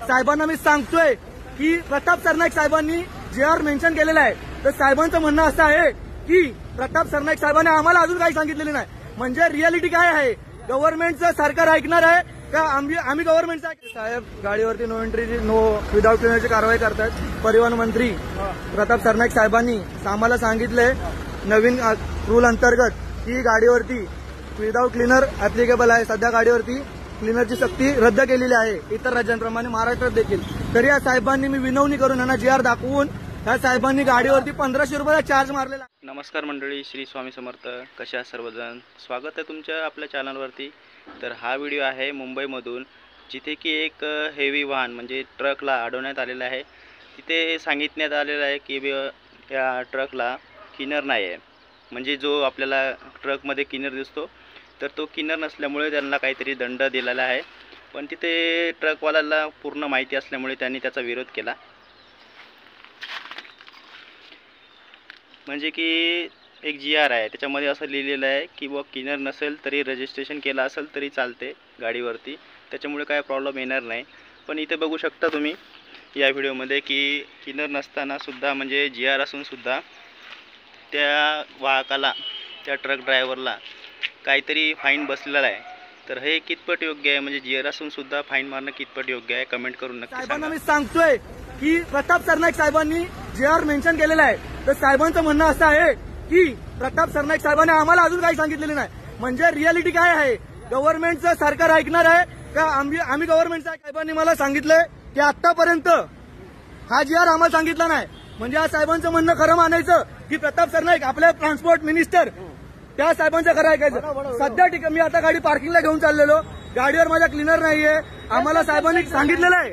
साहेबांना मी सांगतोय की प्रताप सरनाईक साहेबांनी जे आर मेन्शन केलेलं आहे, तर साहेबांचं म्हणणं असं आहे की प्रताप सरनाईक साहेबांनी आम्हाला अजून काही सांगितलेलं नाही. म्हणजे रियालिटी काय आहे, गव्हर्नमेंटचं सरकार ऐकणार आहे का आम्ही गव्हर्नमेंटचा? साहेब गाडीवरती नो एंट्रीची नो विदाउट क्लिनरची कारवाई करतात. परिवहन मंत्री प्रताप सरनाईक साहेबांनी आम्हाला सांगितलंय नवीन रूल अंतर्गत की गाडीवरती विदाउट क्लिनर ऍप्लिकेबल आहे. सध्या गाडीवरती क्लिनरची सक्ती रद्द केलेली आहे इतर राज्यांप्रमाणे महाराष्ट्रात देखील. तरी या साहेबांनी मी विनवणी करून यांना जी आर दाखवून या साहेबांनी गाडीवरती 1500 रुपयाचा चार्ज मारलेला. नमस्कार मंडळी, श्री स्वामी समर्थ. कशा सर्वजण, स्वागत आहे तुमच्या आपल्या चॅनलवरती. तर हा व्हिडिओ आहे मुंबईमधून, जिथे की एक हेवी वाहन म्हणजे ट्रकला अडवण्यात आलेला आहे. तिथे सांगितण्यात आलेलं आहे की या ट्रकला किनर नाही आहे. म्हणजे जो आपल्याला ट्रकमध्ये किनर दिसतो तर तो किनर नसल्यामुळे त्यांना काहीतरी दंड दिलेला आहे. पण तिथे ट्रकवाल्याला पूर्ण माहिती असल्यामुळे त्यांनी त्याचा विरोध केला. म्हणजे की एक जी आर आहे, त्याच्यामध्ये असं लिहिलेलं आहे की किनर नसेल तरी रजिस्ट्रेशन केलं असेल तरी चालते गाडीवरती, त्याच्यामुळे काय प्रॉब्लेम येणार नाही. पण इथे बघू शकता तुम्ही या व्हिडिओमध्ये की किनर नसताना सुद्धा, म्हणजे जी आर असून सुद्धा त्या वाहकाला, त्या ट्रक ड्रायव्हरला काहीतरी फाईन बसलेला आहे. तर हे कितपत योग्य आहे, म्हणजे जी आर असून सुद्धा फाईन मारणं कितपत योग्य आहे, कमेंट करून नक्की सांगा. साहेबांना मी सांगतोय की प्रताप सरनाईक साहेबांनी जे आर मेन्शन केलेलं आहे, तर साहेबांचं म्हणणं असं आहे की प्रताप सरनाईक साहेबांनी आम्हाला अजून काही सांगितलेलं नाही. म्हणजे रियालिटी काय आहे, गव्हर्नमेंटचं सरकार ऐकणार आहे का आम्ही गव्हर्नमेंटचा? साहेबांनी मला सांगितलंय की आतापर्यंत हा जी आर आम्हाला सांगितला नाही. म्हणजे या साहेबांचं म्हणणं खरं मानायचं की प्रताप सरनाईक आपल्या ट्रान्सपोर्ट मिनिस्टर, त्या साहेबांचं खरं ऐकायचं. सध्या मी आता गाडी पार्किंगला घेऊन चाललेलो, गाडीवर माझा क्लिनर नाहीये. आम्हाला साहेबांनी सांगितलेलं आहे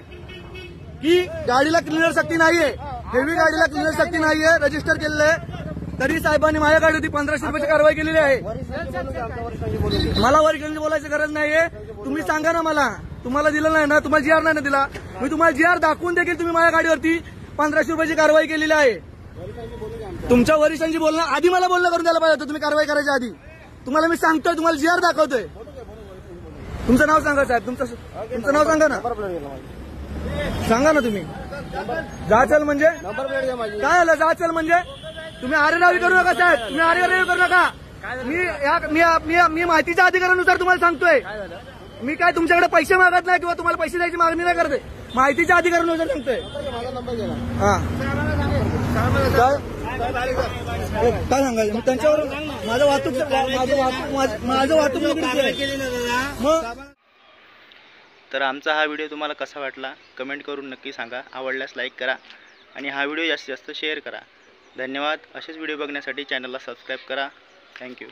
की गाडीला क्लिनर सक्ती नाहीये, हेवी गाडीला क्लिनर सक्ती नाहीये, रजिस्टर केलेलं आहे. तरी साहेबांनी माझ्या गाडीवरती 1500 रुपयाची कारवाई केलेली आहे. मला वरिष्ठांची बोलायची गरज नाहीये. तुम्ही सांगा ना, मला तुम्हाला दिलं नाही ना, तुम्हाला जी आर नाही ना दिला, मी तुम्हाला जी आर दाखवून देखील तुम्ही माझ्या गाडीवरती 1500 रुपयाची कारवाई केलेली आहे. तुमच्या वरिष्ठांची बोलणं आधी मला बोलणं करून द्यायला पाहिजे होतं, तुम्ही कारवाई करायच्या आधी. तुम्हाला मी सांगतोय, तुम्हाला जी आर दाखवतोय. तुमचं नाव सांगा साहेब, तुमचं नाव सांगा ना, सांगा ना तुम्ही. जाचल म्हणजे काय आलं? जाचल म्हणजे तुम्ही आरेरावी करू नका साहेब, तुम्ही आरेरावी करू नका. मी माहितीच्या अधिकारानुसार तुम्हाला सांगतोय. मी काय तुमच्याकडे पैसे मागत नाही किंवा तुम्हाला पैसे द्यायची मागणी नाही करते. माहितीच्या अधिकारानुसार सांगतोय. हा काय सांगायचं मी त्यांच्यावर? माझं वाहतूक मग. तर आमचा हा व्हिडिओ तुम्हाला कसा वाटला कमेंट करून नक्की सांगा. आवडल्यास लाईक करा आणि हा व्हिडिओ जास्तीत जास्त शेअर करा. धन्यवाद. असेच व्हिडिओ बघण्यासाठी चॅनलला सबस्क्राईब करा. थँक्यू.